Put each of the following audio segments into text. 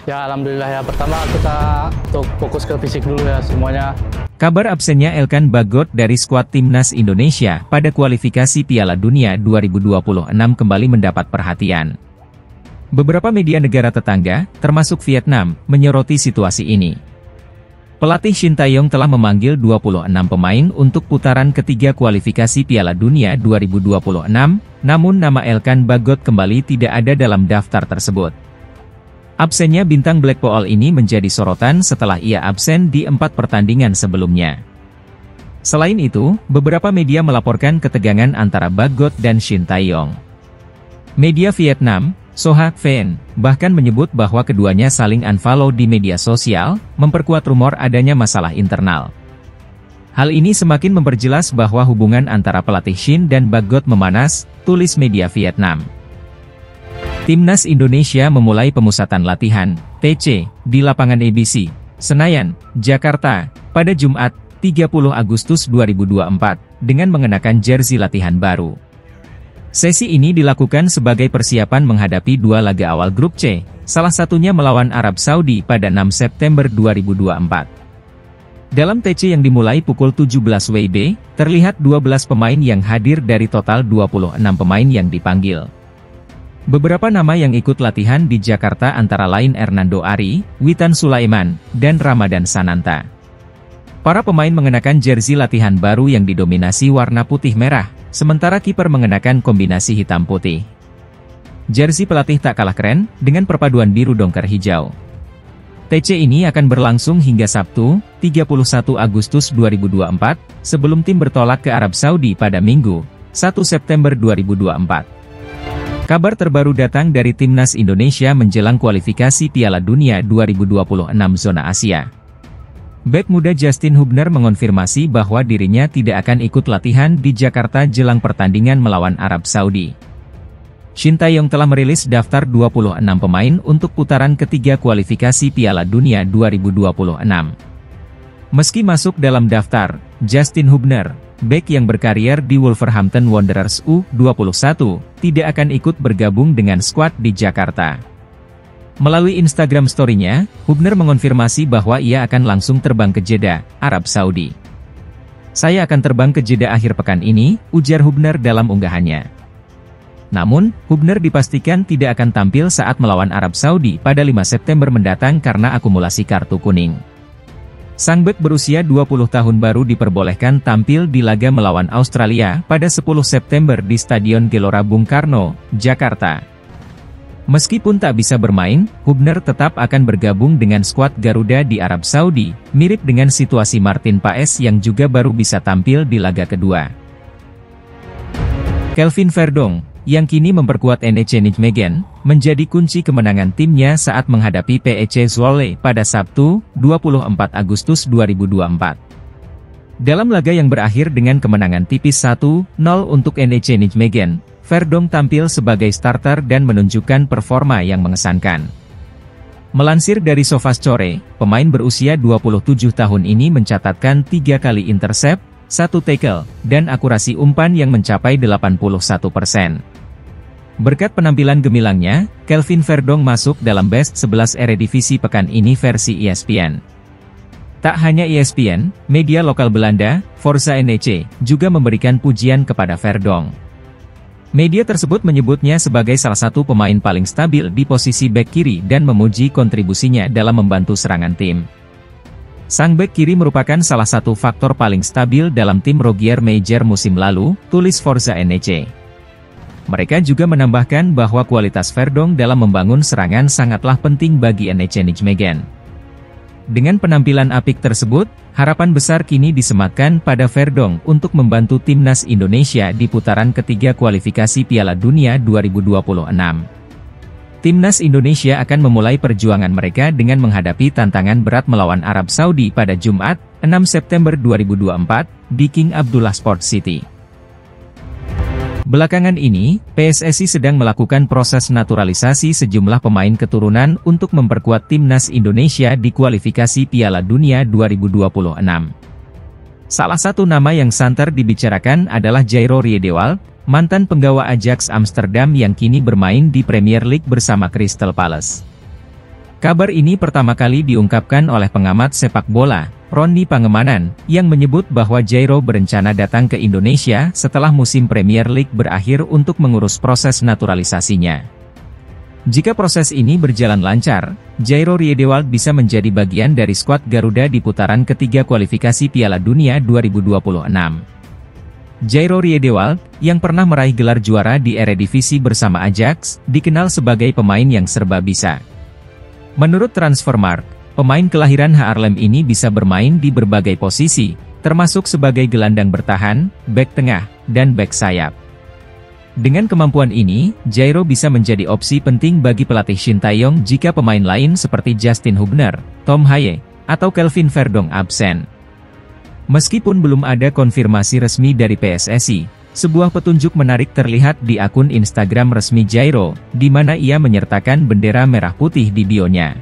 Ya alhamdulillah ya, pertama kita untuk fokus ke fisik dulu ya semuanya. Kabar absennya Elkan Bagot dari skuad Timnas Indonesia pada kualifikasi Piala Dunia 2026 kembali mendapat perhatian. Beberapa media negara tetangga, termasuk Vietnam, menyoroti situasi ini. Pelatih Shin Tae-yong telah memanggil 26 pemain untuk putaran ketiga kualifikasi Piala Dunia 2026, namun nama Elkan Bagot kembali tidak ada dalam daftar tersebut. Absennya bintang Blackpool ini menjadi sorotan setelah ia absen di 4 pertandingan sebelumnya. Selain itu, beberapa media melaporkan ketegangan antara Bagot dan Shin Tae-yong. Media Vietnam, Soha Ven, bahkan menyebut bahwa keduanya saling unfollow di media sosial, memperkuat rumor adanya masalah internal. Hal ini semakin memperjelas bahwa hubungan antara pelatih Shin dan Bagot memanas, tulis media Vietnam. Timnas Indonesia memulai pemusatan latihan, TC, di lapangan ABC, Senayan, Jakarta, pada Jumat, 30 Agustus 2024, dengan mengenakan jersey latihan baru. Sesi ini dilakukan sebagai persiapan menghadapi 2 laga awal grup C, salah satunya melawan Arab Saudi pada 6 September 2024. Dalam TC yang dimulai pukul 17 WIB, terlihat 12 pemain yang hadir dari total 26 pemain yang dipanggil. Beberapa nama yang ikut latihan di Jakarta antara lain Hernando Ari, Witan Sulaiman, dan Ramadan Sananta. Para pemain mengenakan jersey latihan baru yang didominasi warna putih merah, sementara kiper mengenakan kombinasi hitam putih. Jersey pelatih tak kalah keren, dengan perpaduan biru dongker hijau. TC ini akan berlangsung hingga Sabtu, 31 Agustus 2024, sebelum tim bertolak ke Arab Saudi pada Minggu, 1 September 2024. Kabar terbaru datang dari Timnas Indonesia menjelang kualifikasi Piala Dunia 2026 zona Asia. Bek muda Justin Hubner mengonfirmasi bahwa dirinya tidak akan ikut latihan di Jakarta jelang pertandingan melawan Arab Saudi. Shin Tae-yong telah merilis daftar 26 pemain untuk putaran ketiga kualifikasi Piala Dunia 2026. Meski masuk dalam daftar, Justin Hubner, bek yang berkarier di Wolverhampton Wanderers U21, tidak akan ikut bergabung dengan skuad di Jakarta. Melalui Instagram story-nya, Hubner mengonfirmasi bahwa ia akan langsung terbang ke Jeddah, Arab Saudi. "Saya akan terbang ke Jeddah akhir pekan ini," ujar Hubner dalam unggahannya. Namun, Hubner dipastikan tidak akan tampil saat melawan Arab Saudi pada 5 September mendatang karena akumulasi kartu kuning. Sang bek berusia 20 tahun baru diperbolehkan tampil di laga melawan Australia pada 10 September di Stadion Gelora Bung Karno, Jakarta. Meskipun tak bisa bermain, Hubner tetap akan bergabung dengan skuad Garuda di Arab Saudi, mirip dengan situasi Martin Paes yang juga baru bisa tampil di laga kedua. Kelvin Verdong, yang kini memperkuat NEC Nijmegen, menjadi kunci kemenangan timnya saat menghadapi PEC Zwolle pada Sabtu, 24 Agustus 2024. Dalam laga yang berakhir dengan kemenangan tipis 1-0 untuk NEC Nijmegen, Verdong tampil sebagai starter dan menunjukkan performa yang mengesankan. Melansir dari SofaScore, pemain berusia 27 tahun ini mencatatkan 3 kali intercept, 1 tackle, dan akurasi umpan yang mencapai 81%. Berkat penampilan gemilangnya, Kelvin Verdong masuk dalam Best 11 Eredivisie pekan ini versi ESPN. Tak hanya ESPN, media lokal Belanda, Forza NEC, juga memberikan pujian kepada Verdong. Media tersebut menyebutnya sebagai salah satu pemain paling stabil di posisi bek kiri dan memuji kontribusinya dalam membantu serangan tim. Sang bek kiri merupakan salah satu faktor paling stabil dalam tim Rogier Meijer musim lalu, tulis Forza NEC. Mereka juga menambahkan bahwa kualitas Verdong dalam membangun serangan sangatlah penting bagi NEC Nijmegen. Dengan penampilan apik tersebut, harapan besar kini disematkan pada Verdong untuk membantu Timnas Indonesia di putaran ketiga kualifikasi Piala Dunia 2026. Timnas Indonesia akan memulai perjuangan mereka dengan menghadapi tantangan berat melawan Arab Saudi pada Jumat, 6 September 2024, di King Abdullah Sports City. Belakangan ini, PSSI sedang melakukan proses naturalisasi sejumlah pemain keturunan untuk memperkuat Timnas Indonesia di kualifikasi Piala Dunia 2026. Salah satu nama yang santer dibicarakan adalah Jairo Riedewald, mantan penggawa Ajax Amsterdam yang kini bermain di Premier League bersama Crystal Palace. Kabar ini pertama kali diungkapkan oleh pengamat sepak bola, Ronny Pangemanan, yang menyebut bahwa Jairo berencana datang ke Indonesia setelah musim Premier League berakhir untuk mengurus proses naturalisasinya. Jika proses ini berjalan lancar, Jairo Riedewald bisa menjadi bagian dari skuad Garuda di putaran ketiga kualifikasi Piala Dunia 2026. Jairo Riedewald, yang pernah meraih gelar juara di Eredivisie bersama Ajax, dikenal sebagai pemain yang serba bisa. Menurut Transfermarkt, pemain kelahiran Haarlem ini bisa bermain di berbagai posisi, termasuk sebagai gelandang bertahan, bek tengah, dan bek sayap. Dengan kemampuan ini, Jairo bisa menjadi opsi penting bagi pelatih Shin Tae-yong jika pemain lain seperti Justin Hubner, Tom Haye, atau Kelvin Verdong absen. Meskipun belum ada konfirmasi resmi dari PSSI, sebuah petunjuk menarik terlihat di akun Instagram resmi Jairo, di mana ia menyertakan bendera merah putih di bio-nya.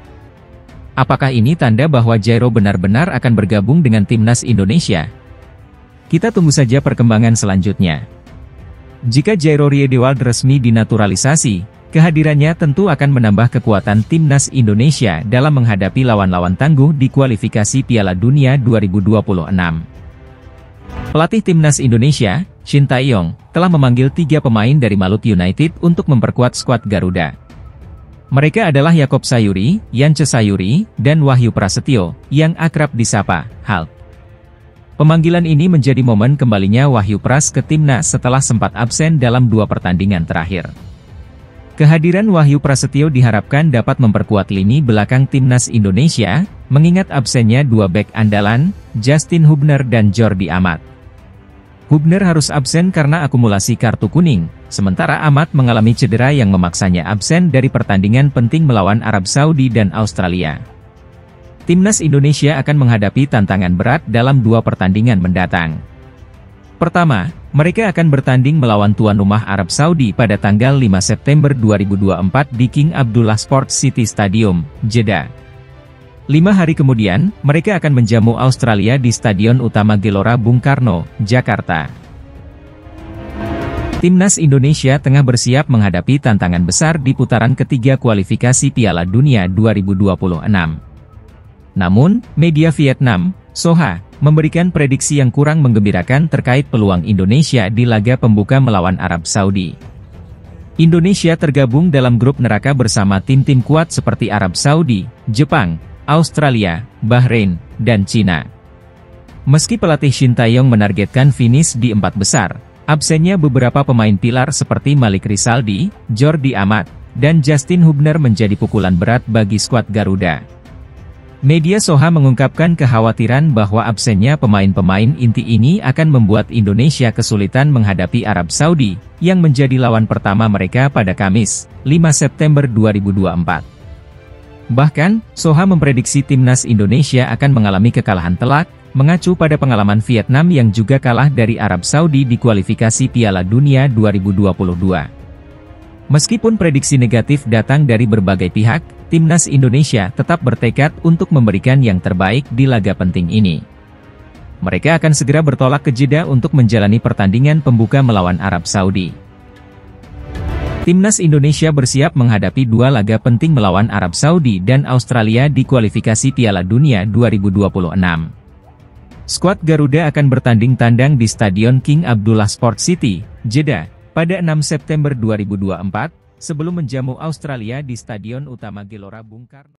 Apakah ini tanda bahwa Jairo benar-benar akan bergabung dengan timnas Indonesia? Kita tunggu saja perkembangan selanjutnya. Jika Jairo Riedewald resmi dinaturalisasi, kehadirannya tentu akan menambah kekuatan timnas Indonesia dalam menghadapi lawan-lawan tangguh di kualifikasi Piala Dunia 2026. Pelatih timnas Indonesia, Shin Tae-yong, telah memanggil 3 pemain dari Malut United untuk memperkuat skuad Garuda. Mereka adalah Yakob Sayuri, Yance Sayuri, dan Wahyu Prasetyo, yang akrab disapa Hulk. Pemanggilan ini menjadi momen kembalinya Wahyu Pras ke timnas setelah sempat absen dalam 2 pertandingan terakhir. Kehadiran Wahyu Prasetyo diharapkan dapat memperkuat lini belakang timnas Indonesia, mengingat absennya 2 bek andalan, Justin Hubner dan Jordi Amat. Hubner harus absen karena akumulasi kartu kuning, sementara Amat mengalami cedera yang memaksanya absen dari pertandingan penting melawan Arab Saudi dan Australia. Timnas Indonesia akan menghadapi tantangan berat dalam 2 pertandingan mendatang. Pertama, mereka akan bertanding melawan tuan rumah Arab Saudi pada tanggal 5 September 2024 di King Abdullah Sports City Stadium, Jeddah. 5 hari kemudian, mereka akan menjamu Australia di Stadion Utama Gelora Bung Karno, Jakarta. Timnas Indonesia tengah bersiap menghadapi tantangan besar di putaran ketiga kualifikasi Piala Dunia 2026. Namun, media Vietnam, Soha, memberikan prediksi yang kurang menggembirakan terkait peluang Indonesia di laga pembuka melawan Arab Saudi. Indonesia tergabung dalam grup neraka bersama tim-tim kuat seperti Arab Saudi, Jepang, Australia, Bahrain, dan Cina. Meski pelatih Shin Tae-yong menargetkan finish di 4 besar, absennya beberapa pemain pilar seperti Malik Rizaldi, Jordi Amat, dan Justin Hubner menjadi pukulan berat bagi skuad Garuda. Media Soha mengungkapkan kekhawatiran bahwa absennya pemain-pemain inti ini akan membuat Indonesia kesulitan menghadapi Arab Saudi, yang menjadi lawan pertama mereka pada Kamis, 5 September 2024. Bahkan, Soha memprediksi timnas Indonesia akan mengalami kekalahan telak, mengacu pada pengalaman Vietnam yang juga kalah dari Arab Saudi di kualifikasi Piala Dunia 2022. Meskipun prediksi negatif datang dari berbagai pihak, timnas Indonesia tetap bertekad untuk memberikan yang terbaik di laga penting ini. Mereka akan segera bertolak ke Jeddah untuk menjalani pertandingan pembuka melawan Arab Saudi. Timnas Indonesia bersiap menghadapi 2 laga penting melawan Arab Saudi dan Australia di kualifikasi Piala Dunia 2026. Skuad Garuda akan bertanding tandang di Stadion King Abdullah Sports City, Jeddah, pada 6 September 2024, sebelum menjamu Australia di Stadion Utama Gelora Bung Karno.